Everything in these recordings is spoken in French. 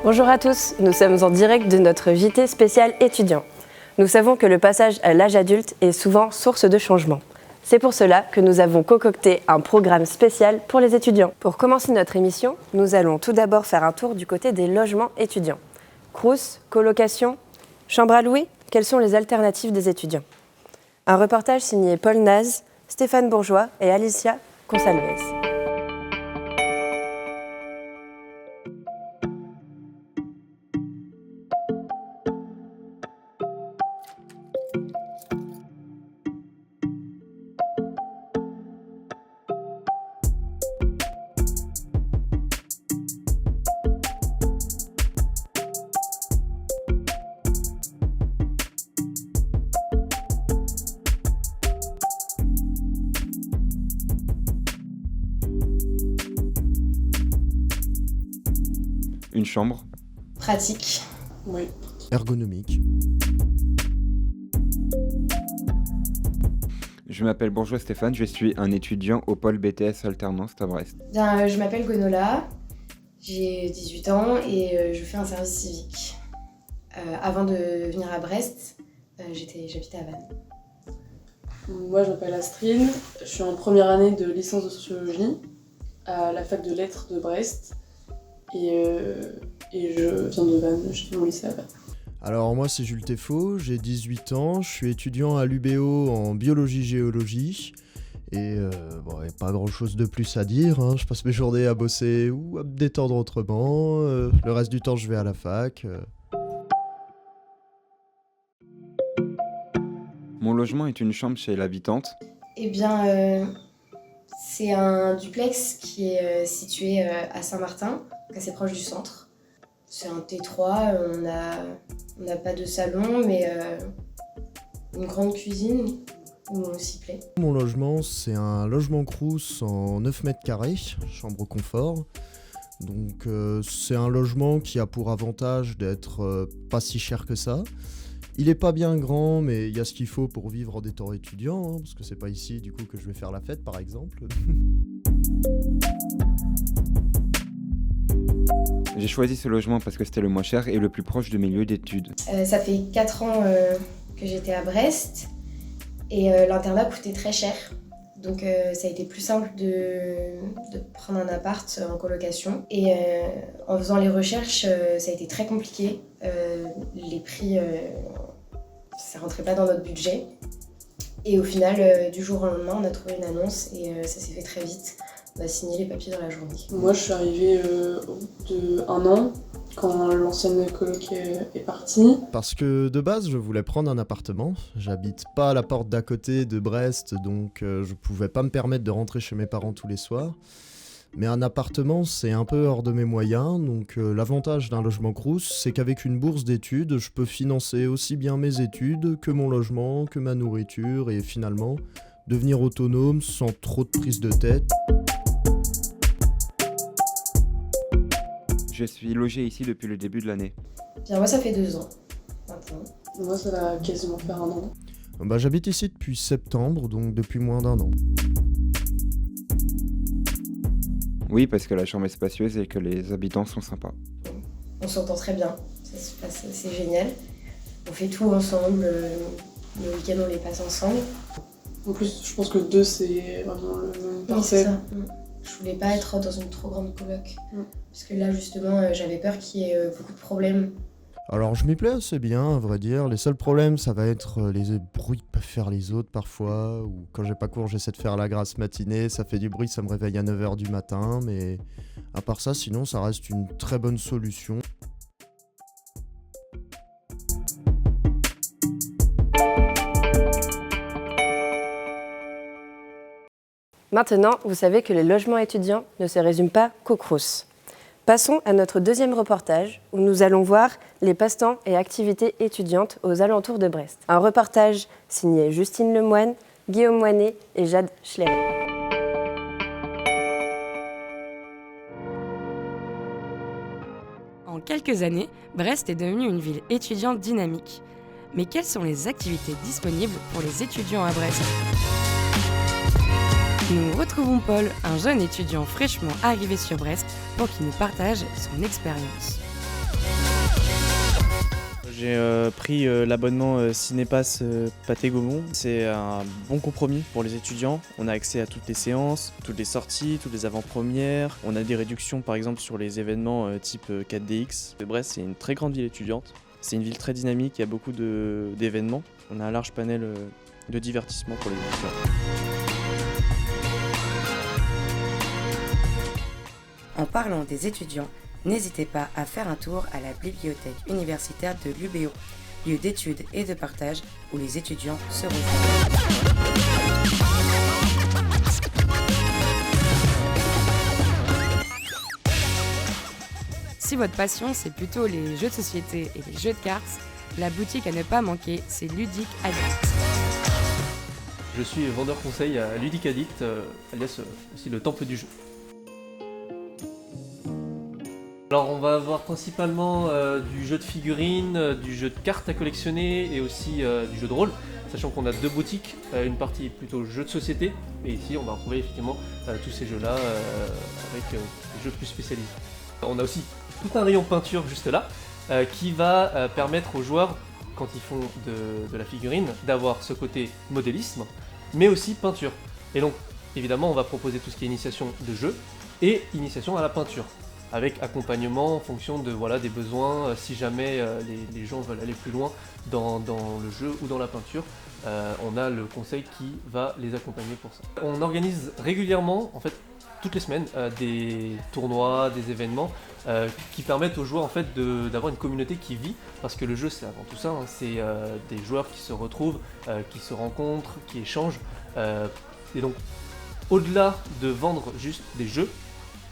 Bonjour à tous, nous sommes en direct de notre JT spécial étudiant. Nous savons que le passage à l'âge adulte est souvent source de changement. C'est pour cela que nous avons concocté un programme spécial pour les étudiants. Pour commencer notre émission, nous allons tout d'abord faire un tour du côté des logements étudiants. Crous, colocation, chambre à louer, quelles sont les alternatives des étudiants? Un reportage signé Paul Naz, Stéphane Bourgeois et Alicia Consalves. Une chambre. Pratique. Oui. Ergonomique. Je m'appelle Bourgeois Stéphane, je suis un étudiant au pôle BTS Alternance à Brest. Bien, je m'appelle Gonola, j'ai 18 ans et je fais un service civique. Avant de venir à Brest, j'habitais à Vannes. Moi, je m'appelle Astrid, je suis en première année de licence de sociologie à la fac de lettres de Brest et je viens de Vannes, je fais mon lycée à Vannes. Alors moi c'est Jules Teffo, j'ai 18 ans, je suis étudiant à l'UBO en biologie-géologie et bon, y a pas grand chose de plus à dire, hein. Je passe mes journées à bosser ou à me détendre autrement, le reste du temps je vais à la fac. Mon logement est une chambre chez l'habitante. Eh bien, c'est un duplex qui est situé à Saint-Martin, donc assez proche du centre. C'est un T3, on n'a pas de salon, mais une grande cuisine où on s'y plaît. Mon logement c'est un logement Crous en 9 mètres carrés, chambre confort. Donc c'est un logement qui a pour avantage d'être pas si cher que ça. Il est pas bien grand, mais il y a ce qu'il faut pour vivre en des temps étudiants, hein, parce que c'est pas ici du coup que je vais faire la fête par exemple. J'ai choisi ce logement parce que c'était le moins cher et le plus proche de mes lieux d'études. Ça fait 4 ans que j'étais à Brest et l'internat coûtait très cher. Donc ça a été plus simple de prendre un appart en colocation. Et en faisant les recherches, ça a été très compliqué. Les prix, ça rentrait pas dans notre budget. Et au final, du jour au lendemain, on a trouvé une annonce et ça s'est fait très vite. On a signé les papiers dans la journée. Moi, je suis arrivée au bout de 1 an, quand l'ancienne coloc est partie. Parce que de base, je voulais prendre un appartement. J'habite pas à la porte d'à côté de Brest, donc je pouvais pas me permettre de rentrer chez mes parents tous les soirs. Mais un appartement, c'est un peu hors de mes moyens, donc l'avantage d'un logement Crous, c'est qu'avec une bourse d'études, je peux financer aussi bien mes études que mon logement, que ma nourriture, et finalement, devenir autonome sans trop de prise de tête. Je suis logé ici depuis le début de l'année. Bien, moi, ça fait 2 ans maintenant. Moi, ça va quasiment faire 1 an. Bah, j'habite ici depuis septembre, donc depuis moins d'1 an. Oui, parce que la chambre est spacieuse et que les habitants sont sympas. On s'entend très bien, ça se passe, c'est génial. On fait tout ensemble, les week-ends on les passe ensemble. En plus, je pense que 2, c'est vraiment le même Oui, c'est parfait. ça. Je voulais pas être dans une trop grande coloc. Parce que là, justement, j'avais peur qu'il y ait beaucoup de problèmes. Alors je m'y plais assez bien, à vrai dire. Les seuls problèmes, ça va être les bruits que peuvent faire les autres parfois, ou quand j'ai pas cours, j'essaie de faire la grasse matinée, ça fait du bruit, ça me réveille à 9h du matin, mais à part ça, sinon, ça reste une très bonne solution. Maintenant, vous savez que les logements étudiants ne se résument pas qu'au Crous. Passons à notre deuxième reportage où nous allons voir les passe-temps et activités étudiantes aux alentours de Brest. Un reportage signé Justine Lemoine, Guillaume Moinet et Jade Schlery. En quelques années, Brest est devenue une ville étudiante dynamique. Mais quelles sont les activités disponibles pour les étudiants à Brest ? Nous retrouvons Paul, un jeune étudiant fraîchement arrivé sur Brest, pour qu'il nous partage son expérience. J'ai pris l'abonnement Cinépass Pathé Gaumont. C'est un bon compromis pour les étudiants. On a accès à toutes les séances, toutes les sorties, toutes les avant-premières. On a des réductions par exemple sur les événements type 4DX. Brest, c'est une très grande ville étudiante. C'est une ville très dynamique, il y a beaucoup d'événements. On a un large panel de divertissement pour les étudiants. En parlant des étudiants, n'hésitez pas à faire un tour à la bibliothèque universitaire de l'UBO, lieu d'études et de partage où les étudiants se retrouvent. Si votre passion c'est plutôt les jeux de société et les jeux de cartes, la boutique à ne pas manquer, c'est Ludic Addict. Je suis vendeur conseil à Ludic Addict, alias aussi le temple du jeu. Alors on va avoir principalement du jeu de figurines, du jeu de cartes à collectionner et aussi du jeu de rôle, sachant qu'on a deux boutiques, une partie plutôt jeux de société et ici on va retrouver effectivement tous ces jeux-là avec des jeux plus spécialisés. On a aussi tout un rayon peinture juste là qui va permettre aux joueurs, quand ils font de la figurine, d'avoir ce côté modélisme mais aussi peinture. Et donc évidemment on va proposer tout ce qui est initiation de jeu et initiation à la peinture, avec accompagnement en fonction des besoins, si jamais les gens veulent aller plus loin dans le jeu ou dans la peinture, on a le conseil qui va les accompagner pour ça. On organise régulièrement, en fait, toutes les semaines, des tournois, des événements qui permettent aux joueurs en fait, d'avoir une communauté qui vit, parce que le jeu c'est avant tout ça, hein, c'est des joueurs qui se retrouvent, qui se rencontrent, qui échangent, et donc au-delà de vendre juste des jeux,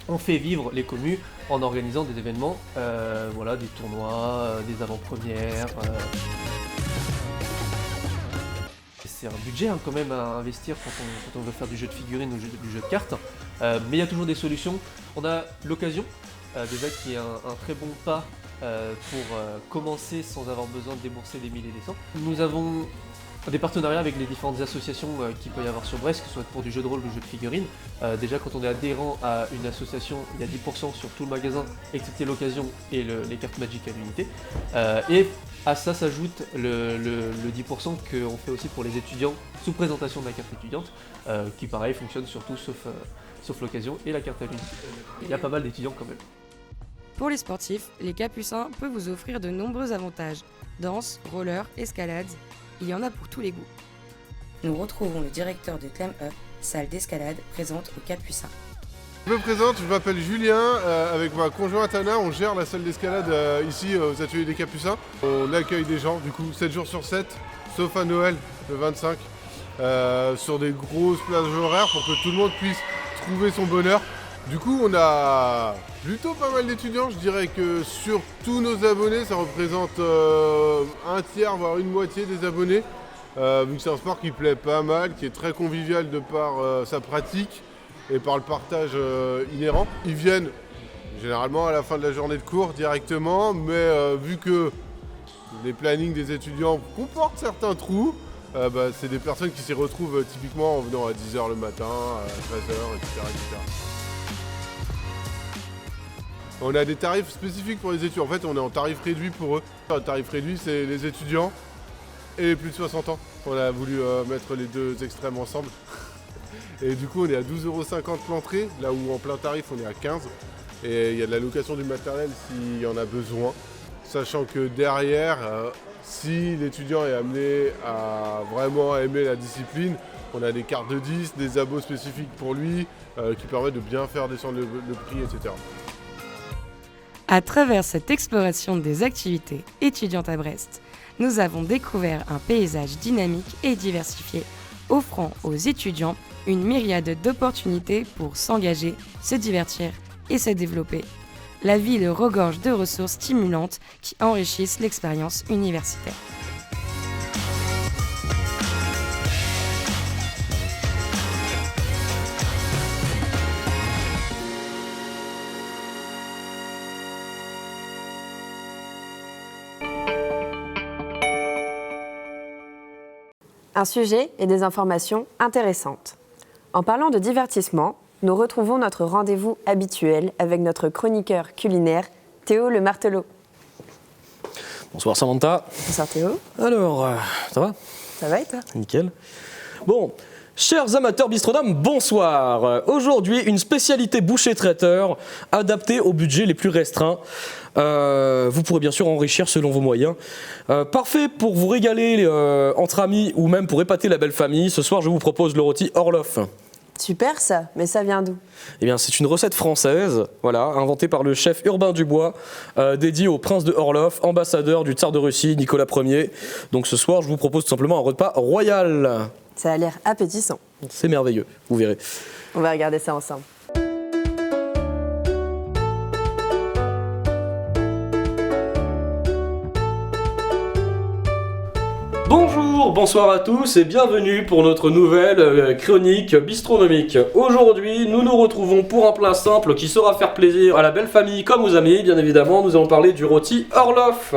on fait vivre les communes en organisant des événements, des tournois, des avant-premières. C'est un budget quand même à investir quand on veut faire du jeu de figurines ou du jeu de cartes, mais il y a toujours des solutions. On a l'occasion, déjà qui est un très bon pas pour commencer sans avoir besoin de débourser des milliers et des cents. Nous avons des partenariats avec les différentes associations qu'il peut y avoir sur Brest, que ce soit pour du jeu de rôle ou du jeu de figurines. Déjà quand on est adhérent à une association, il y a 10% sur tout le magasin, excepté l'occasion et les cartes Magic à l'unité. Et à ça s'ajoute le 10% qu'on fait aussi pour les étudiants sous présentation de la carte étudiante, qui pareil fonctionne sur tout sauf l'occasion et la carte à l'unité. Il y a pas mal d'étudiants quand même. Pour les sportifs, les Capucins peuvent vous offrir de nombreux avantages. Danse, roller, escalade, il y en a pour tous les goûts. Nous retrouvons le directeur de Clam Up, salle d'escalade présente aux Capucins. Je me présente, je m'appelle Julien, avec ma conjointe Anna, on gère la salle d'escalade ici aux ateliers des Capucins. On accueille des gens du coup 7 jours sur 7, sauf à Noël, le 25, sur des grosses plages horaires pour que tout le monde puisse trouver son bonheur. Du coup on a plutôt pas mal d'étudiants, je dirais que sur tous nos abonnés ça représente un tiers voire une moitié des abonnés, vu que c'est un sport qui plaît pas mal, qui est très convivial de par sa pratique et par le partage inhérent. Ils viennent généralement à la fin de la journée de cours directement, mais vu que les plannings des étudiants comportent certains trous, c'est des personnes qui s'y retrouvent typiquement en venant à 10h le matin, à 13h, etc. On a des tarifs spécifiques pour les étudiants. En fait, on est en tarif réduit pour eux. Le tarif réduit, c'est les étudiants et les plus de 60 ans. On a voulu mettre les deux extrêmes ensemble. Et du coup, on est à 12,50 € l'entrée, là où en plein tarif, on est à 15 €. Et il y a de la location du matériel s'il y en a besoin. Sachant que derrière, si l'étudiant est amené à vraiment aimer la discipline, on a des cartes de 10, des abos spécifiques pour lui, qui permettent de bien faire descendre le prix, etc. À travers cette exploration des activités étudiantes à Brest, nous avons découvert un paysage dynamique et diversifié, offrant aux étudiants une myriade d'opportunités pour s'engager, se divertir et se développer. La ville regorge de ressources stimulantes qui enrichissent l'expérience universitaire. Un sujet et des informations intéressantes. En parlant de divertissement, nous retrouvons notre rendez-vous habituel avec notre chroniqueur culinaire, Théo Le Martelot. Bonsoir Samantha. Bonsoir Théo. Alors, ça va? Ça va et toi? Nickel. Bon, chers amateurs bistronomes, bonsoir. Aujourd'hui, une spécialité boucher-traiteur adaptée aux budgets les plus restreints. Vous pourrez bien sûr enrichir selon vos moyens. Parfait pour vous régaler entre amis ou même pour épater la belle famille. Ce soir, je vous propose le rôti Orloff. Super ça, mais ça vient d'où? Eh bien, c'est une recette française, voilà, inventée par le chef Urbain Dubois, dédiée au prince de Orloff, ambassadeur du tsar de Russie, Nicolas Ier. Donc ce soir, je vous propose tout simplement un repas royal. Ça a l'air appétissant. C'est merveilleux, vous verrez. On va regarder ça ensemble. Bonjour, bonsoir à tous et bienvenue pour notre nouvelle chronique bistronomique. Aujourd'hui, nous nous retrouvons pour un plat simple qui saura faire plaisir à la belle famille comme aux amis, bien évidemment. Nous allons parler du rôti Orloff.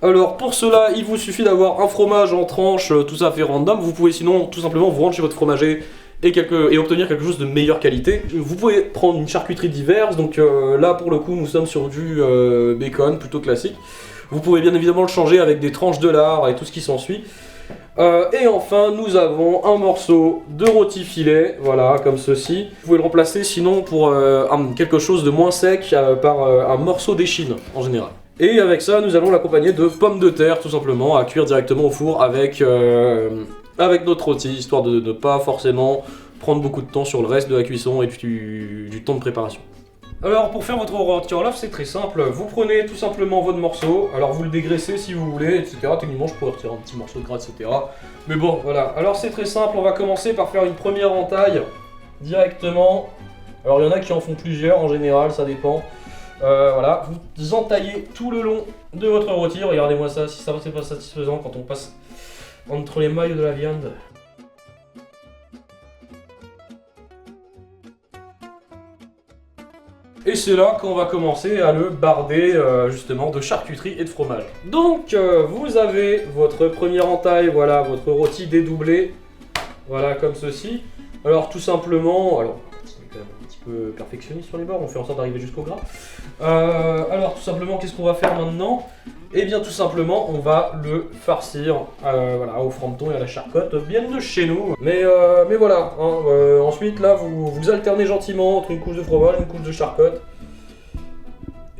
Alors pour cela, il vous suffit d'avoir un fromage en tranches, tout ça fait random. Vous pouvez sinon tout simplement vous rendre chez votre fromager et obtenir quelque chose de meilleure qualité. Vous pouvez prendre une charcuterie diverse, donc là pour le coup nous sommes sur du bacon plutôt classique. Vous pouvez bien évidemment le changer avec des tranches de lard et tout ce qui s'ensuit. Et enfin nous avons un morceau de rôti filet, voilà comme ceci. Vous pouvez le remplacer sinon pour quelque chose de moins sec par un morceau d'échine en général. Et avec ça nous allons l'accompagner de pommes de terre tout simplement à cuire directement au four avec notre rôti, histoire de ne pas forcément prendre beaucoup de temps sur le reste de la cuisson et du temps de préparation. Alors pour faire votre rôti Orloff, c'est très simple, vous prenez tout simplement votre morceau, alors vous le dégraissez si vous voulez, etc. Techniquement je pourrais retirer un petit morceau de gras, etc. Mais bon, voilà, alors c'est très simple, on va commencer par faire une première entaille directement. Alors il y en a qui en font plusieurs en général, ça dépend. Voilà, vous entaillez tout le long de votre rôti, regardez-moi ça, si ça c'est pas satisfaisant quand on passe entre les mailles de la viande. Et c'est là qu'on va commencer à le barder justement de charcuterie et de fromage. Donc vous avez votre première entaille, voilà, votre rôti dédoublé, voilà comme ceci. Alors tout simplement, alors c'est quand même un petit peu perfectionniste sur les bords, on fait en sorte d'arriver jusqu'au gras. Alors tout simplement, qu'est-ce qu'on va faire maintenant? Eh bien tout simplement, on va le farcir voilà, au fronton et à la charcotte, bien de chez nous. Mais voilà, hein, ensuite là vous alternez gentiment entre une couche de fromage et une couche de charcotte.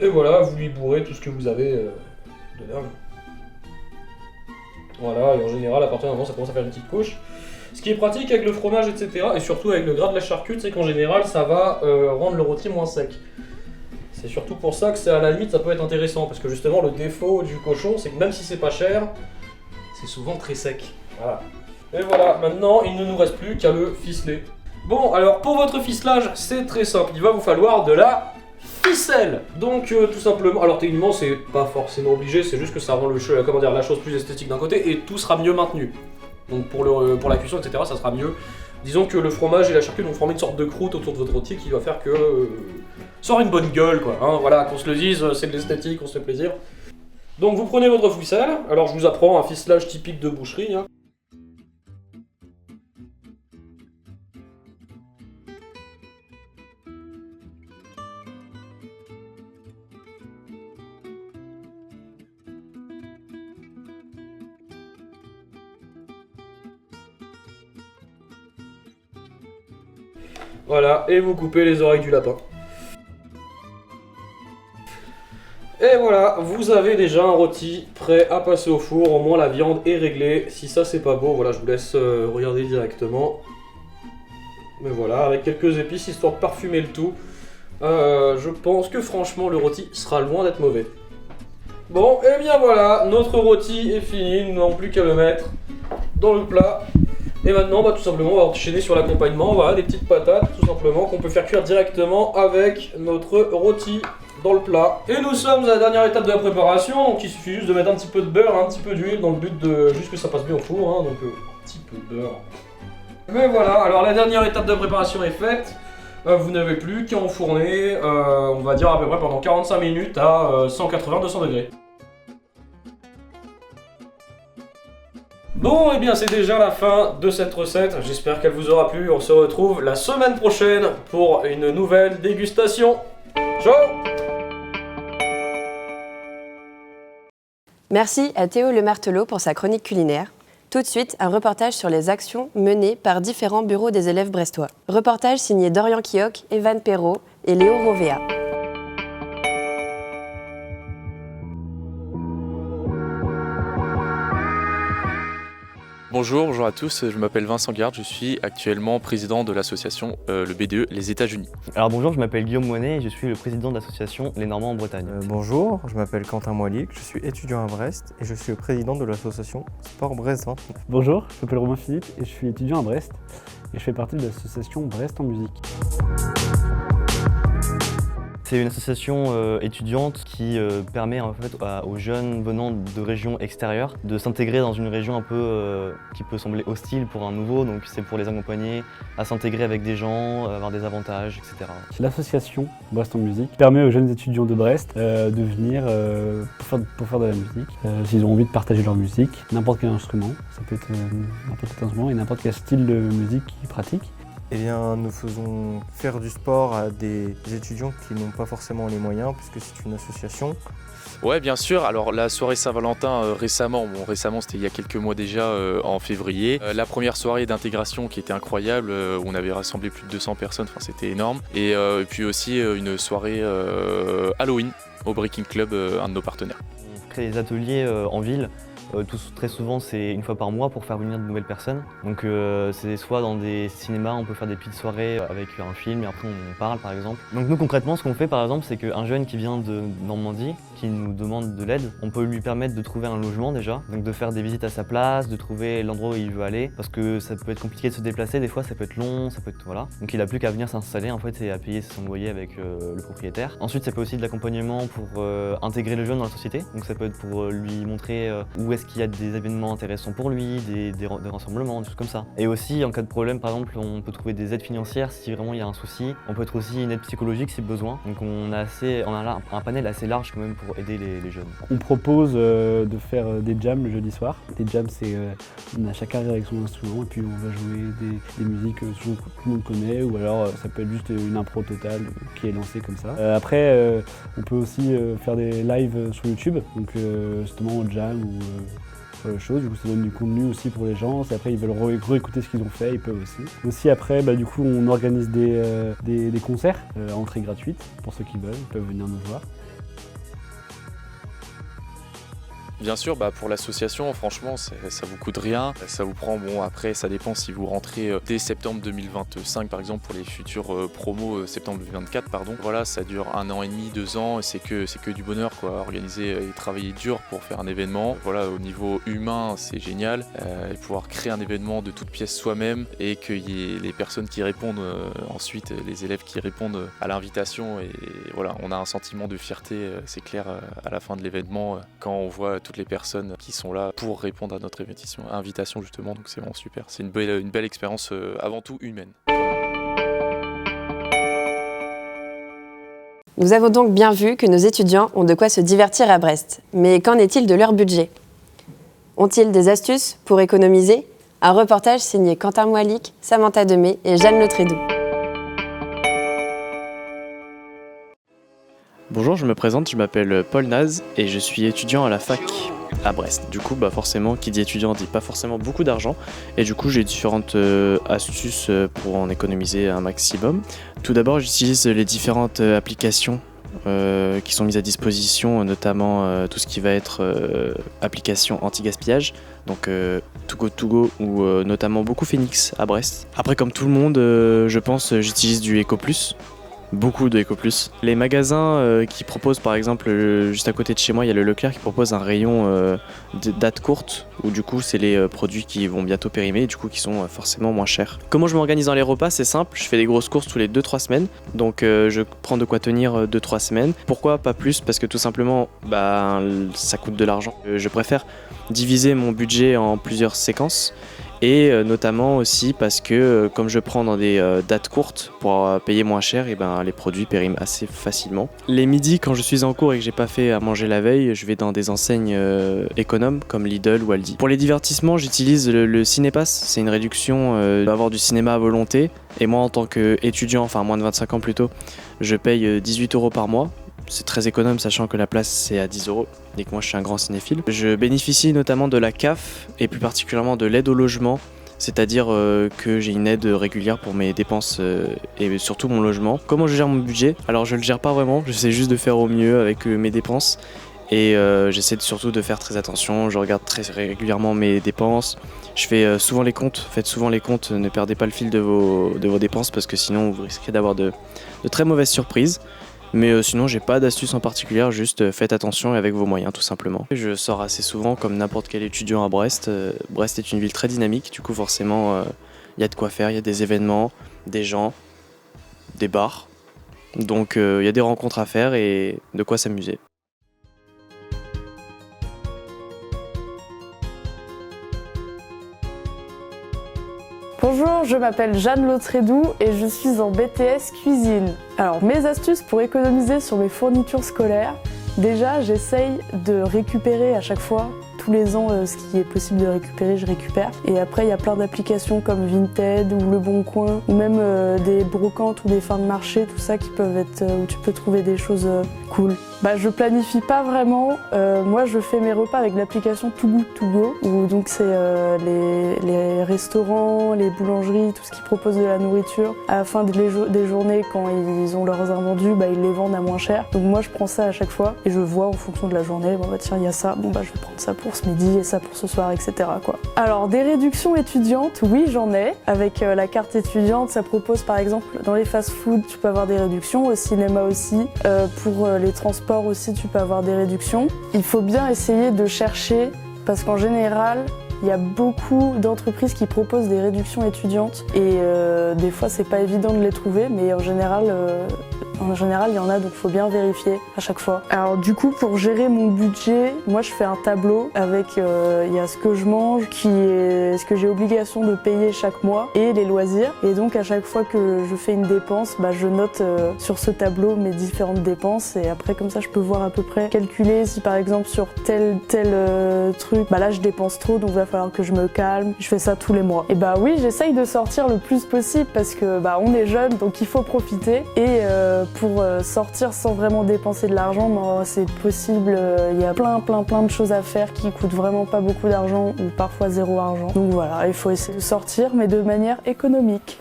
Et voilà, vous lui bourrez tout ce que vous avez dedans. Voilà, et en général à partir d'un moment ça commence à faire une petite couche. Ce qui est pratique avec le fromage, etc. et surtout avec le gras de la charcuterie, c'est qu'en général ça va rendre le rôti moins sec. C'est surtout pour ça que c'est à la limite ça peut être intéressant, parce que justement le défaut du cochon c'est que même si c'est pas cher, c'est souvent très sec. Voilà. Et voilà, maintenant il ne nous reste plus qu'à le ficeler. Bon, alors pour votre ficelage c'est très simple, il va vous falloir de la ficelle. Donc tout simplement, alors techniquement c'est pas forcément obligé, c'est juste que ça rend la chose plus esthétique d'un côté et tout sera mieux maintenu. Donc pour la cuisson etc ça sera mieux. Disons que le fromage et la charcuterie vont former une sorte de croûte autour de votre rôti qui va faire que ça aura une bonne gueule quoi, hein, voilà, qu'on se le dise, c'est de l'esthétique, on se fait plaisir. Donc vous prenez votre ficelle, alors je vous apprends un ficelage typique de boucherie. Hein. Voilà, et vous coupez les oreilles du lapin. Et voilà, vous avez déjà un rôti prêt à passer au four, au moins la viande est réglée. Si ça c'est pas beau, voilà, je vous laisse regarder directement. Mais voilà, avec quelques épices histoire de parfumer le tout. Je pense que franchement le rôti sera loin d'être mauvais. Bon, et bien voilà, notre rôti est fini, nous n'avons plus qu'à le mettre dans le plat. Et maintenant, tout simplement, on va enchaîner sur l'accompagnement. Voilà, des petites patates, tout simplement, qu'on peut faire cuire directement avec notre rôti dans le plat. Et nous sommes à la dernière étape de la préparation, donc il suffit juste de mettre un petit peu de beurre, un petit peu d'huile, dans le but de juste que ça passe bien au four, hein, donc un petit peu de beurre. Mais voilà, alors la dernière étape de préparation est faite. Vous n'avez plus qu'à enfourner, on va dire à peu près pendant 45 minutes à 180-200 degrés. Bon, et bien c'est déjà la fin de cette recette, j'espère qu'elle vous aura plu, on se retrouve la semaine prochaine pour une nouvelle dégustation. Ciao! Merci à Théo Le Martelot pour sa chronique culinaire. Tout de suite, un reportage sur les actions menées par différents bureaux des élèves brestois. Reportage signé Dorian Kioc, Evan Perrault et Léo Rovea. Bonjour à tous, je m'appelle Vincent Garde, je suis actuellement président de l'association le BDE Les États-Unis. Alors bonjour, je m'appelle Guillaume Moinet et je suis le président de l'association Les Normands en Bretagne. Bonjour, je m'appelle Quentin Moilic, je suis étudiant à Brest et je suis le président de l'association Sport Brest 29. Bonjour, je m'appelle Romain Philippe et je suis étudiant à Brest et je fais partie de l'association Brest en musique. C'est une association étudiante qui permet en fait aux jeunes venant de régions extérieures de s'intégrer dans une région un peu qui peut sembler hostile pour un nouveau, donc c'est pour les accompagner à s'intégrer avec des gens, avoir des avantages, etc. L'association Brest en musique permet aux jeunes étudiants de Brest de venir pour faire de la musique, s'ils ont envie de partager leur musique, n'importe quel instrument, ça peut être n'importe quel instrument et n'importe quel style de musique qu'ils pratiquent. Eh bien, nous faisons faire du sport à des étudiants qui n'ont pas forcément les moyens, puisque c'est une association. Ouais, bien sûr. Alors la soirée Saint-Valentin récemment c'était il y a quelques mois déjà en février. La première soirée d'intégration qui était incroyable, où on avait rassemblé plus de 200 personnes, enfin c'était énorme. Et puis aussi une soirée Halloween au Breaking Club, un de nos partenaires. On crée des ateliers en ville. Très souvent c'est une fois par mois pour faire venir de nouvelles personnes. Donc c'est soit dans des cinémas, on peut faire des petites soirées avec un film et après on parle par exemple. Donc nous concrètement ce qu'on fait par exemple c'est qu'un jeune qui vient de Normandie, qui nous demande de l'aide, on peut lui permettre de trouver un logement déjà, donc de faire des visites à sa place, de trouver l'endroit où il veut aller, parce que ça peut être compliqué de se déplacer, des fois ça peut être long, ça peut être voilà. Donc il n'a plus qu'à venir s'installer en fait et à payer son loyer avec le propriétaire. Ensuite ça peut aussi de l'accompagnement pour intégrer le jeune dans la société, donc ça peut être pour lui montrer où est-ce qu'il y a des événements intéressants pour lui, des rassemblements, des choses comme ça. Et aussi en cas de problème par exemple on peut trouver des aides financières si vraiment il y a un souci, on peut être aussi une aide psychologique si besoin. Donc on a là un panel assez large quand même pour aider les jeunes. On propose de faire des jams le jeudi soir. Des jams c'est on a chacun avec son instrument et puis on va jouer des musiques que tout le monde connaît ou alors ça peut être juste une impro totale qui est lancée comme ça. Après on peut aussi faire des lives sur YouTube, donc justement au jam ou choses, du coup ça donne du contenu aussi pour les gens, après ils veulent réécouter ce qu'ils ont fait, ils peuvent aussi. Aussi après du coup on organise des concerts à entrée gratuite pour ceux qui veulent, ils peuvent venir nous voir. Bien sûr, pour l'association, franchement, ça vous coûte rien. Ça vous prend, après, ça dépend si vous rentrez dès septembre 2025, par exemple, pour les futurs promos septembre 2024, pardon. Voilà, ça dure 1 an et demi, 2 ans, et c'est que du bonheur, quoi. Organiser et travailler dur pour faire un événement. Voilà, au niveau humain, c'est génial. Et pouvoir créer un événement de toutes pièces soi-même et qu'il y ait les personnes qui répondent ensuite, les élèves qui répondent à l'invitation. Et voilà, on a un sentiment de fierté, c'est clair, à la fin de l'événement, quand on voit toutes les personnes qui sont là pour répondre à notre invitation justement, donc c'est vraiment super. C'est une belle expérience avant tout humaine. Nous avons donc bien vu que nos étudiants ont de quoi se divertir à Brest. Mais qu'en est-il de leur budget ? Ont-ils des astuces pour économiser ? Un reportage signé Quentin Moilic, Samantha Demey et Jeanne Letrédoux. Bonjour, je me présente, je m'appelle Paul Naz et je suis étudiant à la fac à Brest. Du coup, forcément, qui dit étudiant dit pas forcément beaucoup d'argent et du coup, j'ai différentes astuces pour en économiser un maximum. Tout d'abord, j'utilise les différentes applications qui sont mises à disposition, notamment tout ce qui va être application anti-gaspillage, donc Too Good To Go ou notamment beaucoup Phoenix à Brest. Après, comme tout le monde, je pense, j'utilise du EcoPlus. Beaucoup de EcoPlus. Les magasins qui proposent, par exemple, juste à côté de chez moi, il y a le Leclerc qui propose un rayon de date courte, où du coup, c'est les produits qui vont bientôt périmer, et du coup, qui sont forcément moins chers. Comment je m'organise dans les repas ? C'est simple, je fais des grosses courses tous les 2-3 semaines, donc je prends de quoi tenir 2-3 semaines. Pourquoi pas plus ? Parce que tout simplement, ça coûte de l'argent. Je préfère diviser mon budget en plusieurs séquences. Et notamment aussi parce que comme je prends dans des dates courtes pour payer moins cher, et les produits périment assez facilement. Les midis, quand je suis en cours et que j'ai pas fait à manger la veille, je vais dans des enseignes économes comme Lidl ou Aldi. Pour les divertissements, j'utilise le Cinépass. C'est une réduction d'avoir du cinéma à volonté. Et moi, en tant qu'étudiant, enfin moins de 25 ans plutôt, je paye 18 € par mois. c'est très économe sachant que la place c'est à 10 € et que moi je suis un grand cinéphile. Je bénéficie notamment de la CAF et plus particulièrement de l'aide au logement, c'est-à-dire que j'ai une aide régulière pour mes dépenses et surtout mon logement. Comment je gère mon budget? Alors je le gère pas vraiment, j'essaie juste de faire au mieux avec mes dépenses et j'essaie surtout de faire très attention, je regarde très régulièrement mes dépenses. Je fais souvent les comptes, faites souvent les comptes, ne perdez pas le fil de vos dépenses parce que sinon vous risquez d'avoir de très mauvaises surprises. Mais sinon j'ai pas d'astuce en particulier, juste faites attention avec vos moyens tout simplement. Je sors assez souvent comme n'importe quel étudiant à Brest. Brest est une ville très dynamique, du coup forcément il y a de quoi faire, il y a des événements, des gens, des bars. Donc il y a des rencontres à faire et de quoi s'amuser. Bonjour, je m'appelle Jeanne Lautrédoux et je suis en BTS cuisine. Alors mes astuces pour économiser sur mes fournitures scolaires, déjà j'essaye de récupérer à chaque fois. Tous les ans, ce qui est possible de récupérer, je récupère. Et après, il y a plein d'applications comme Vinted ou Le Bon Coin, ou même des brocantes ou des fins de marché, tout ça qui peuvent être où tu peux trouver des choses cool. Je planifie pas vraiment. Moi, je fais mes repas avec l'application Too Good To Go, où donc c'est les restaurants, les boulangeries, tout ce qui propose de la nourriture. À la fin des journées, quand ils ont leurs invendus, ils les vendent à moins cher. Donc moi, je prends ça à chaque fois et je vois en fonction de la journée. Tiens, il y a ça. Je vais prendre ça pour ce midi et ça pour ce soir, etc. Alors, des réductions étudiantes, oui, j'en ai. Avec la carte étudiante, ça propose par exemple dans les fast-food, tu peux avoir des réductions, au cinéma aussi. Pour les transports aussi, tu peux avoir des réductions. Il faut bien essayer de chercher parce qu'en général, il y a beaucoup d'entreprises qui proposent des réductions étudiantes et des fois, c'est pas évident de les trouver, mais en général, il y en a, donc il faut bien vérifier à chaque fois. Alors du coup, pour gérer mon budget, moi je fais un tableau avec il y a ce que je mange, qui est ce que j'ai obligation de payer chaque mois, et les loisirs. Et donc à chaque fois que je fais une dépense, je note sur ce tableau mes différentes dépenses, et après comme ça je peux voir à peu près, calculer si par exemple sur tel truc, là je dépense trop, donc il va falloir que je me calme. Je fais ça tous les mois. Et oui, j'essaye de sortir le plus possible parce que on est jeune, donc il faut profiter. Et pour sortir sans vraiment dépenser de l'argent, c'est possible. Il y a plein de choses à faire qui coûtent vraiment pas beaucoup d'argent ou parfois zéro argent. Donc voilà, il faut essayer de sortir, mais de manière économique.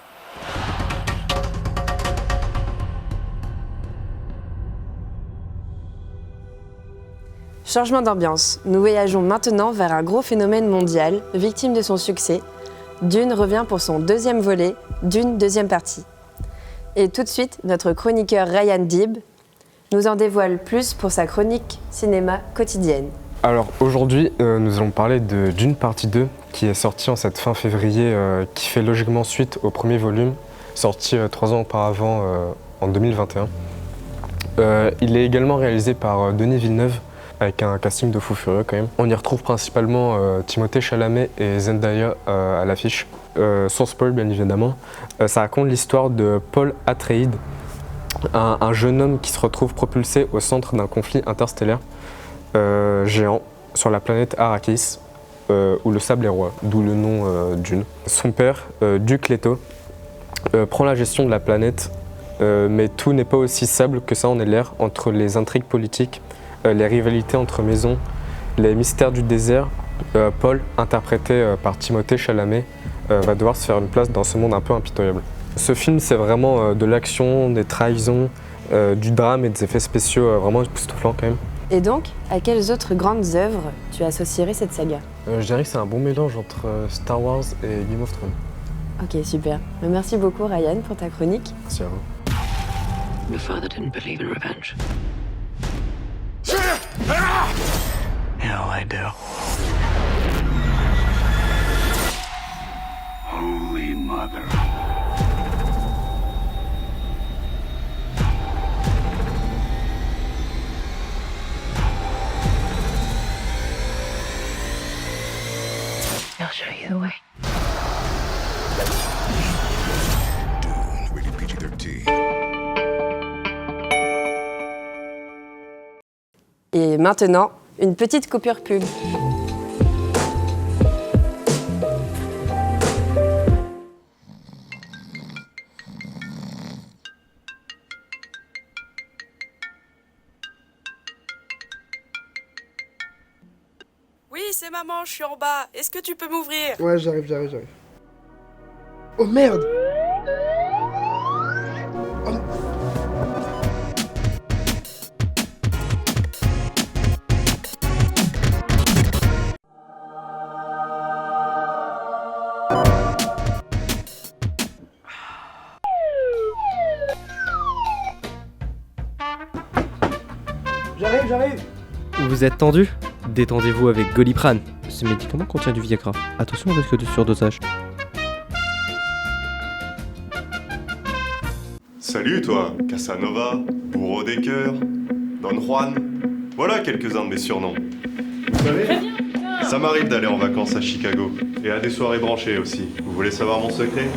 Changement d'ambiance. Nous voyageons maintenant vers un gros phénomène mondial, victime de son succès. Dune revient pour son deuxième volet, Dune deuxième partie. Et tout de suite, notre chroniqueur Ryan Dib nous en dévoile plus pour sa chronique cinéma quotidienne. Alors aujourd'hui, nous allons parler de Dune partie 2 qui est sorti en cette fin février, qui fait logiquement suite au premier volume, sorti 3 ans auparavant en 2021. Il est également réalisé par Denis Villeneuve, avec un casting de fou furieux quand même. On y retrouve principalement Timothée Chalamet et Zendaya à l'affiche. Sans spoil bien évidemment. Ça raconte l'histoire de Paul Atreides, un jeune homme qui se retrouve propulsé au centre d'un conflit interstellaire géant sur la planète Arrakis, où le sable est roi, d'où le nom Dune. Son père, Duc Leto, prend la gestion de la planète, mais tout n'est pas aussi sable que ça en est l'air, entre les intrigues politiques, les rivalités entre maisons, les mystères du désert. Paul, interprété par Timothée Chalamet, va devoir se faire une place dans ce monde un peu impitoyable. Ce film, c'est vraiment de l'action, des trahisons, du drame et des effets spéciaux vraiment époustouflants quand même. Et donc, à quelles autres grandes œuvres tu associerais cette saga? Je dirais que c'est un bon mélange entre Star Wars et Game of Thrones. Ok, super. Merci beaucoup Ryan pour ta chronique. Merci à vous. Your father didn't believe in revenge. Hell, I do. Holy Mother. I'll show you the way. Dune, rated PG-13. Et maintenant, une petite coupure pub. c'est maman, je suis en bas. Est-ce que tu peux m'ouvrir? Ouais, j'arrive. Oh merde! J'arrive. Vous êtes tendu? Détendez-vous avec Goliprane. Ce médicament contient du Viagra. Attention au risque de surdosage. Salut toi, Casanova, Bourreau des cœurs, Don Juan. Voilà quelques-uns de mes surnoms. Vous savez, ça m'arrive d'aller en vacances à Chicago et à des soirées branchées aussi. Vous voulez savoir mon secret?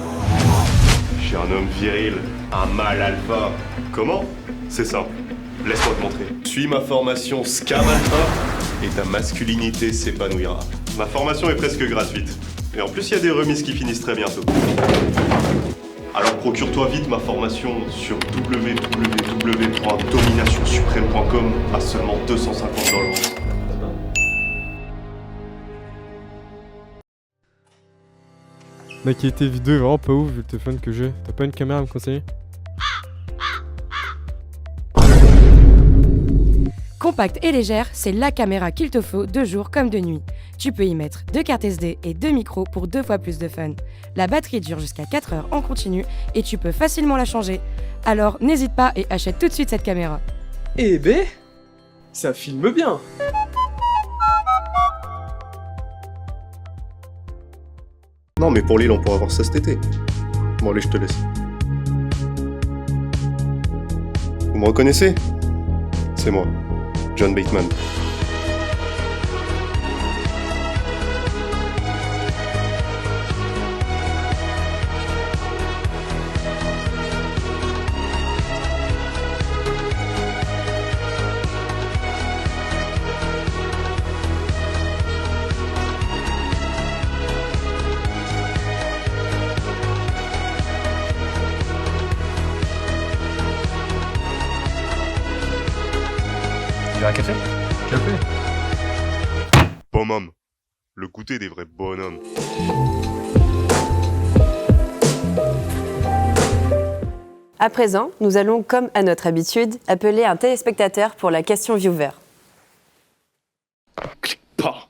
Je suis un homme viril, un mâle alpha. Comment? C'est simple. Laisse-moi te montrer. Suis ma formation Scam Alpha et ta masculinité s'épanouira. Ma formation est presque gratuite. Et en plus, il y a des remises qui finissent très bientôt. Alors procure-toi vite ma formation sur www.dominationsuprême.com à seulement 250$. La qualité vidéo est vraiment pas ouf vu le téléphone que j'ai. T'as pas une caméra à me conseiller? Compacte et légère, c'est la caméra qu'il te faut de jour comme de nuit. Tu peux y mettre 2 cartes SD et 2 micros pour 2 fois plus de fun. La batterie dure jusqu'à 4 heures en continu et tu peux facilement la changer. Alors n'hésite pas et achète tout de suite cette caméra. Eh ben, ça filme bien. Non mais pour Lille on pourra voir ça cet été. Bon allez je te laisse. Vous me reconnaissez? C'est moi, John Bateman. Tu veux un café? Café. Bonhomme. Le goûter des vrais bonhommes. À présent, nous allons, comme à notre habitude, appeler un téléspectateur pour la question viewer. Pah.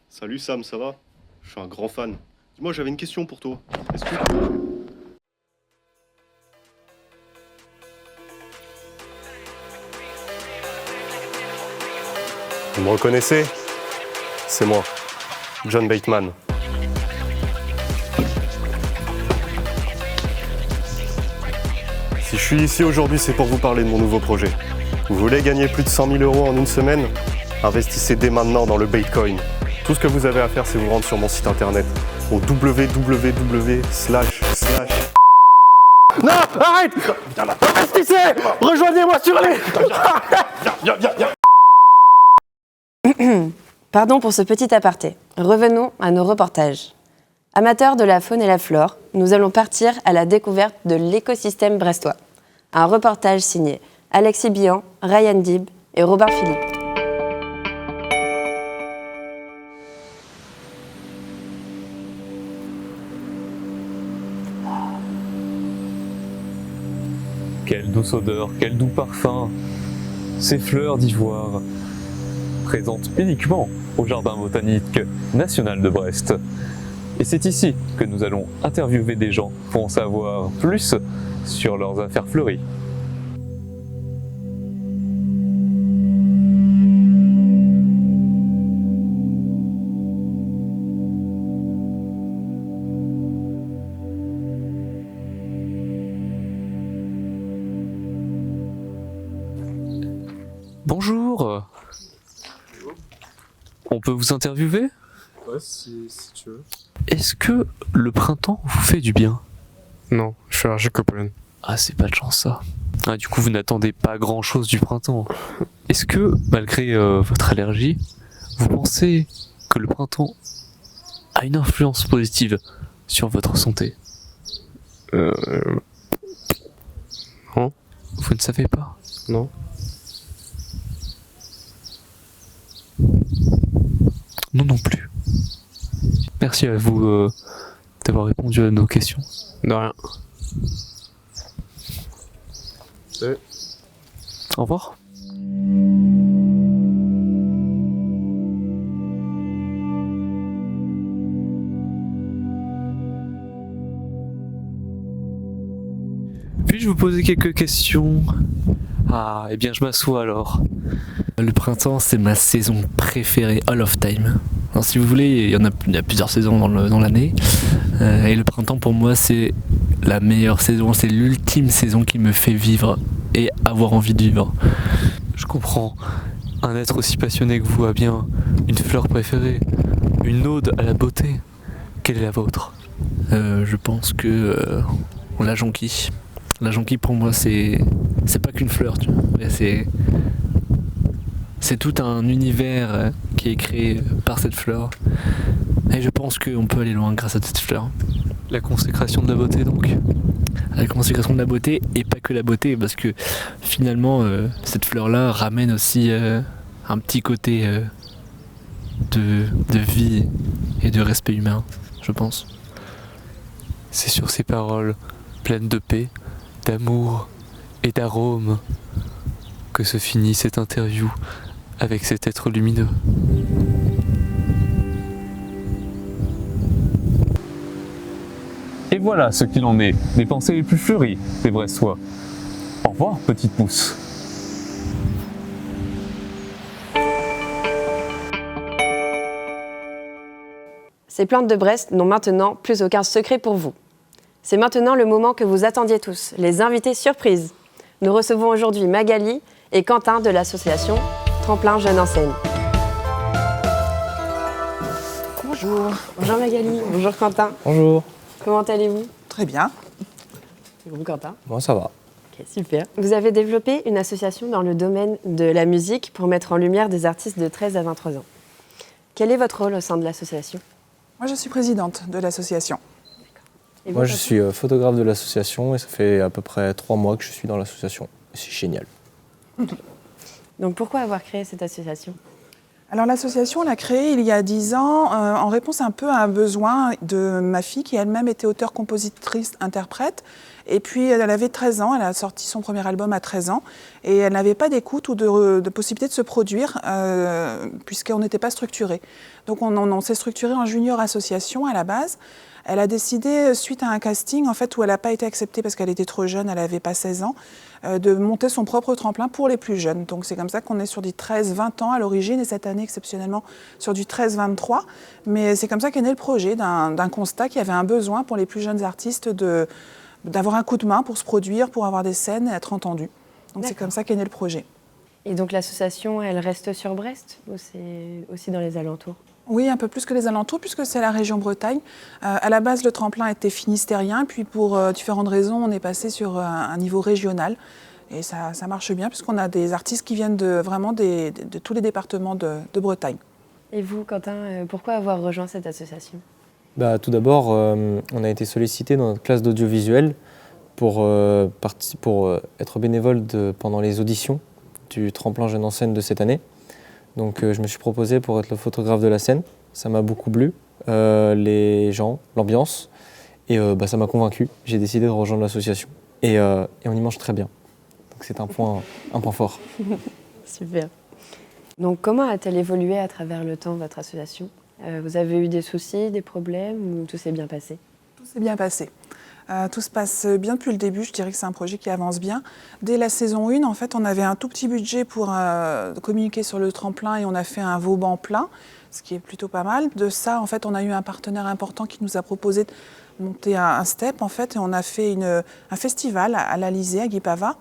Salut Sam, ça va? Je suis un grand fan. Dis-moi, j'avais une question pour toi. Est-ce que... Vous me reconnaissez? C'est moi, John Bateman. Si je suis ici aujourd'hui, c'est pour vous parler de mon nouveau projet. Vous voulez gagner plus de 100 000 € en une semaine? Investissez dès maintenant dans le Batecoin. Tout ce que vous avez à faire, c'est vous rendre sur mon site internet au www. Non, arrête! Investissez! Rejoignez-moi sur les... Pardon pour ce petit aparté. Revenons à nos reportages. Amateurs de la faune et la flore, nous allons partir à la découverte de l'écosystème brestois. Un reportage signé Alexis Bihan, Ryan Dib et Robin Philippe. Quelle douce odeur, quel doux parfum. Ces fleurs d'ivoire présentes uniquement au Jardin botanique national de Brest. Et c'est ici que nous allons interviewer des gens pour en savoir plus sur leurs affaires fleuries. Bonjour. On peut vous interviewer? Ouais, si tu veux. Est-ce que le printemps vous fait du bien? Non, je suis allergique au pollen. Ah, c'est pas de chance ça. Ah, du coup, vous n'attendez pas grand-chose du printemps. Est-ce que, malgré votre allergie, vous pensez que le printemps a une influence positive sur votre santé? Non. Vous ne savez pas? Non. Non non plus. Merci à vous d'avoir répondu à nos questions. De rien. Au revoir. Puis-je vous poser quelques questions? Ah, eh bien je m'assois alors. Le printemps, c'est ma saison préférée all of time. Alors, si vous voulez, il y a plusieurs saisons dans l'année. Et le printemps, pour moi, c'est la meilleure saison. C'est l'ultime saison qui me fait vivre et avoir envie de vivre. Je comprends. Un être aussi passionné que vous a bien une fleur préférée, une ode à la beauté. Quelle est la vôtre? Je pense que la jonquille. La jonquille, pour moi, c'est pas qu'une fleur, tu vois. Mais c'est tout un univers qui est créé par cette fleur. Et je pense qu'on peut aller loin grâce à cette fleur. La consécration de la beauté, donc? La consécration de la beauté, et pas que la beauté, parce que finalement, cette fleur-là ramène aussi un petit côté de vie et de respect humain, je pense. C'est sur ces paroles pleines de paix, d'amour et d'arôme que se finit cette interview avec cet être lumineux. Et voilà ce qu'il en est des pensées les plus fleuries des Brestois. Au revoir, petite pouce. Ces plantes de Brest n'ont maintenant plus aucun secret pour vous. C'est maintenant le moment que vous attendiez tous, les invités surprises. Nous recevons aujourd'hui Magali et Quentin de l'association Tremplin Jeune Enseigne. Bonjour. Bonjour Magali, bonjour Quentin. Bonjour. Comment allez-vous? Très bien. Et vous Quentin? Bon, ça va. Ok, super. Vous avez développé une association dans le domaine de la musique pour mettre en lumière des artistes de 13 à 23 ans. Quel est votre rôle au sein de l'association? Moi, je suis présidente de l'association. Moi, je suis photographe de l'association et ça fait à peu près 3 mois que je suis dans l'association. C'est génial. Donc pourquoi avoir créé cette association? Alors l'association, on l'a créée il y a 10 ans en réponse un peu à un besoin de ma fille qui elle-même était auteure, compositrice, interprète. Et puis elle avait 13 ans, elle a sorti son premier album à 13 ans et elle n'avait pas d'écoute ou de possibilité de se produire puisqu'on n'était pas structuré. Donc on s'est structuré en junior association à la base. Elle a décidé, suite à un casting en fait, où elle n'a pas été acceptée parce qu'elle était trop jeune, elle n'avait pas 16 ans, de monter son propre tremplin pour les plus jeunes. Donc c'est comme ça qu'on est sur du 13-20 ans à l'origine et cette année exceptionnellement sur du 13-23. Mais c'est comme ça qu'est né le projet, d'un constat qu'il y avait un besoin pour les plus jeunes artistes d'avoir un coup de main pour se produire, pour avoir des scènes et être entendus. Donc c'est comme ça qu'est né le projet. Et donc l'association, elle reste sur Brest ou c'est aussi dans les alentours? Oui, un peu plus que les alentours, puisque c'est la région Bretagne. À la base, le tremplin était finistérien, puis pour différentes raisons, on est passé sur un niveau régional. Et ça marche bien, puisqu'on a des artistes qui viennent vraiment de tous les départements de Bretagne. Et vous, Quentin, pourquoi avoir rejoint cette association? Tout d'abord, on a été sollicité dans notre classe d'audiovisuel pour être bénévole pendant les auditions du Tremplin Jeune Enseigne de cette année. Donc je me suis proposé pour être le photographe de la scène. Ça m'a beaucoup plu, les gens, l'ambiance, et ça m'a convaincu. J'ai décidé de rejoindre l'association et on y mange très bien. Donc c'est un point fort. Super. Donc comment a-t-elle évolué à travers le temps, votre association? Vous avez eu des soucis, des problèmes ou tout s'est bien passé? Tout s'est bien passé. Tout se passe bien depuis le début, je dirais que c'est un projet qui avance bien. Dès la saison 1, en fait, on avait un tout petit budget pour communiquer sur le tremplin et on a fait un Vauban plein, ce qui est plutôt pas mal. De ça, en fait, on a eu un partenaire important qui nous a proposé de monter un step, en fait, et on a fait un festival à l'Alizé, à Guipava.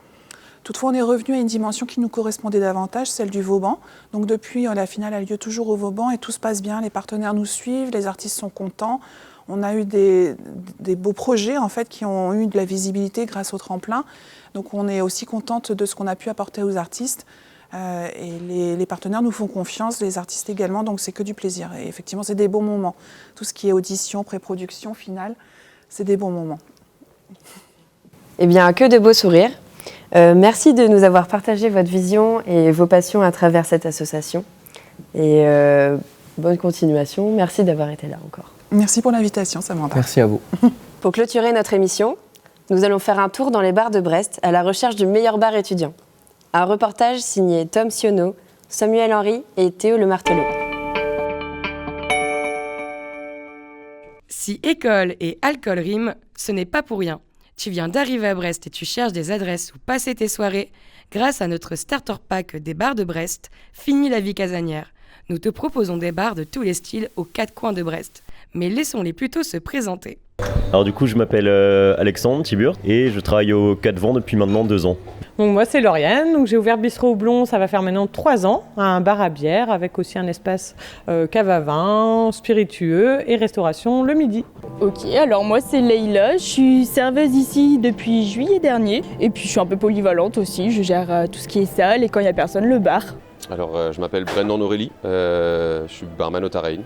Toutefois, on est revenu à une dimension qui nous correspondait davantage, celle du Vauban. Donc depuis, la finale a lieu toujours au Vauban et tout se passe bien. Les partenaires nous suivent, les artistes sont contents. On a eu des beaux projets en fait, qui ont eu de la visibilité grâce au tremplin. Donc on est aussi contente de ce qu'on a pu apporter aux artistes. Et les partenaires nous font confiance, les artistes également, donc c'est que du plaisir. Et effectivement, c'est des bons moments. Tout ce qui est audition, pré-production, finale, c'est des bons moments. Eh bien, que de beaux sourires. Merci de nous avoir partagé votre vision et vos passions à travers cette association. Et Bonne continuation, merci d'avoir été là encore. Merci pour l'invitation, Samantha. Merci à vous. Pour clôturer notre émission, nous allons faire un tour dans les bars de Brest à la recherche du meilleur bar étudiant. Un reportage signé Tom Sionneau, Samuel Henry et Théo Le Martelot. Si école et alcool riment, ce n'est pas pour rien. Tu viens d'arriver à Brest et tu cherches des adresses où passer tes soirées. Grâce à notre starter pack des bars de Brest, fini la vie casanière. Nous te proposons des bars de tous les styles aux 4 coins de Brest. Mais laissons-les plutôt se présenter. Alors du coup, je m'appelle Alexandre Tibur et je travaille au 4 Vents depuis maintenant 2 ans. Donc moi c'est Lauriane, donc j'ai ouvert Bistrot Houblon, ça va faire maintenant 3 ans, un bar à bière avec aussi un espace cave à vin, spiritueux et restauration le midi. Ok, alors moi c'est Leïla, je suis serveuse ici depuis juillet dernier et puis je suis un peu polyvalente aussi, je gère tout ce qui est salle et quand il n'y a personne le bar. Alors je m'appelle Brendan Aurélie, je suis barman au Taraïn.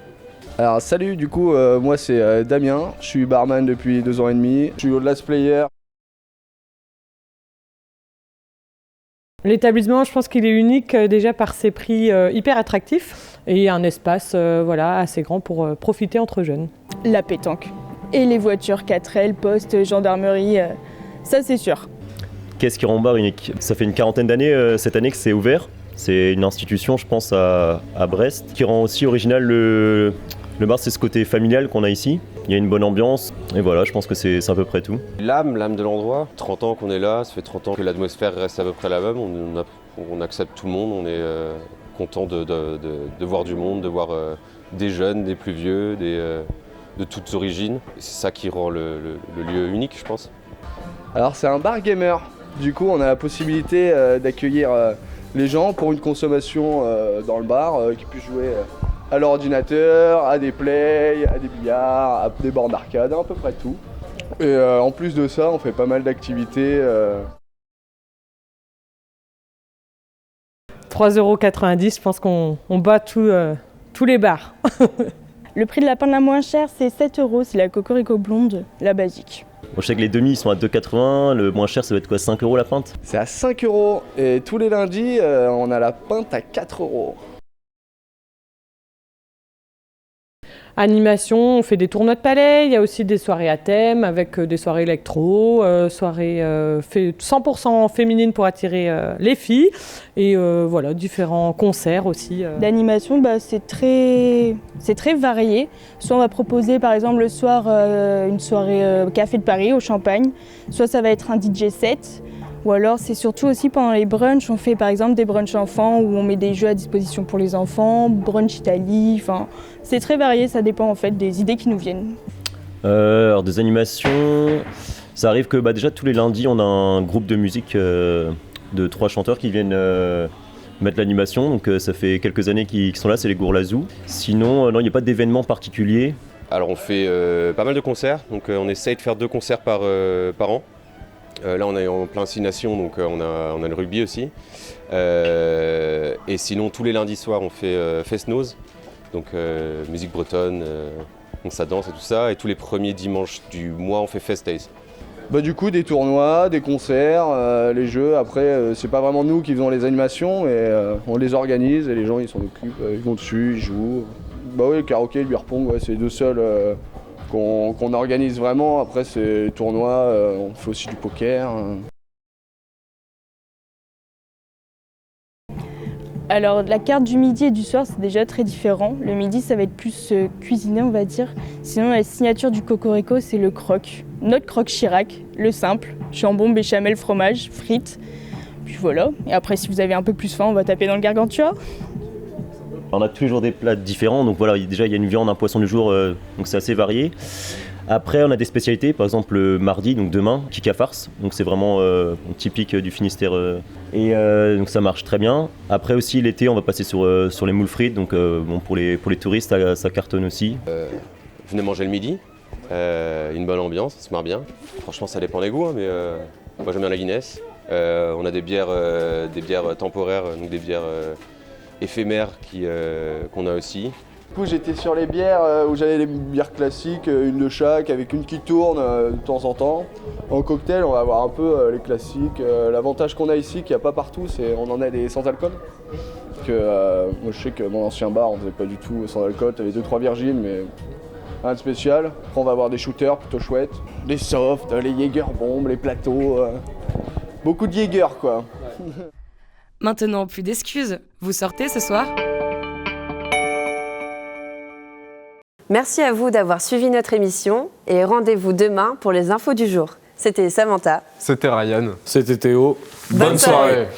Alors salut, du coup moi c'est Damien, je suis barman depuis 2 ans et demi, je suis au Last Player. L'établissement, je pense qu'il est unique déjà par ses prix hyper attractifs et un espace assez grand pour profiter entre jeunes. La pétanque et les voitures 4L, poste, gendarmerie, ça c'est sûr. Qu'est-ce qui rend bar unique ? Ça fait une 40aine d'années cette année que c'est ouvert. C'est une institution, je pense, à Brest, qui rend aussi original le bar, c'est ce côté familial qu'on a ici. Il y a une bonne ambiance, et voilà, je pense que c'est à peu près tout. L'âme de l'endroit, 30 ans qu'on est là, ça fait 30 ans que l'atmosphère reste à peu près la même, on accepte tout le monde, on est content de voir du monde, de voir des jeunes, des plus vieux, de toutes origines. C'est ça qui rend le lieu unique, je pense. Alors c'est un bar gamer, du coup on a la possibilité d'accueillir les gens pour une consommation dans le bar, qui puissent jouer à l'ordinateur, à des plays, à des billards, à des bornes d'arcade, à peu près tout. Et en plus de ça, on fait pas mal d'activités. 3,90 €, je pense qu'on bat tous les bars. Le prix de la pinte la moins chère, c'est 7 €, c'est la Cocorico blonde, la basique. Bon, je sais que les demi ils sont à 2,80 €, le moins cher ça va être quoi, 5 € la pinte ? C'est à 5 € et tous les lundis, on a la pinte à 4 €. Animation, on fait des tournois de palais, il y a aussi des soirées à thème avec des soirées électro, soirées 100% féminines pour attirer les filles et différents concerts aussi. D'animation, c'est très varié. Soit on va proposer par exemple le soir une soirée Café de Paris au Champagne, soit ça va être un DJ set. Ou alors c'est surtout aussi pendant les brunchs, on fait par exemple des brunchs enfants où on met des jeux à disposition pour les enfants, brunch Italie, c'est très varié, ça dépend en fait des idées qui nous viennent. Alors des animations, ça arrive que déjà tous les lundis on a un groupe de musique de 3 chanteurs qui viennent mettre l'animation, donc ça fait quelques années qu'ils sont là, c'est les Gourlazou. Sinon non, il n'y a pas d'événement particulier. Alors on fait pas mal de concerts, donc on essaye de faire 2 concerts par an. Là on est en plein 6 nations, donc on a le rugby aussi. Et sinon tous les lundis soirs on fait Fest-Noz, donc musique bretonne, ça danse et tout ça. Et tous les premiers dimanches du mois on fait Fest Days. Du coup des tournois, des concerts, les jeux, après c'est pas vraiment nous qui faisons les animations, mais on les organise et les gens ils s'en occupent, ils vont dessus, ils jouent. Le karaoké et le beer pong, c'est les 2 seuls qu'on organise vraiment. Après c'est tournois, on fait aussi du poker. Alors la carte du midi et du soir c'est déjà très différent. Le midi ça va être plus cuisiné on va dire. Sinon la signature du Cocorico c'est le croque. Notre croque Chirac, le simple, jambon, béchamel, fromage, frites. Puis voilà. Et après si vous avez un peu plus faim on va taper dans le gargantua. On a tous les jours des plats différents, donc voilà, déjà il y a une viande, un poisson du jour, donc c'est assez varié. Après on a des spécialités, par exemple le mardi, donc demain, kika farce, donc c'est vraiment typique du Finistère et donc ça marche très bien. Après aussi l'été on va passer sur les moules frites, donc pour les touristes ça cartonne aussi. Venez manger le midi, une bonne ambiance, ça se marre bien. Franchement ça dépend des goûts, mais moi j'aime bien la Guinness. On a des bières temporaires, donc des bières éphémères qu'on a aussi. Du coup j'étais sur les bières où j'avais les bières classiques, une de chaque avec une qui tourne de temps en temps. En cocktail on va avoir un peu les classiques. L'avantage qu'on a ici qu'il n'y a pas partout, c'est on en a des sans alcool que moi je sais que mon ancien bar on faisait pas du tout sans alcool, t'avais 2-3 virgines mais rien de spécial. Après on va avoir des shooters plutôt chouettes, des softs, les Jäger bombes, les plateaux, beaucoup de Jäger quoi. Maintenant, plus d'excuses, vous sortez ce soir ? Merci à vous d'avoir suivi notre émission et rendez-vous demain pour les infos du jour. C'était Samantha. C'était Ryan. C'était Théo. Bonne soirée.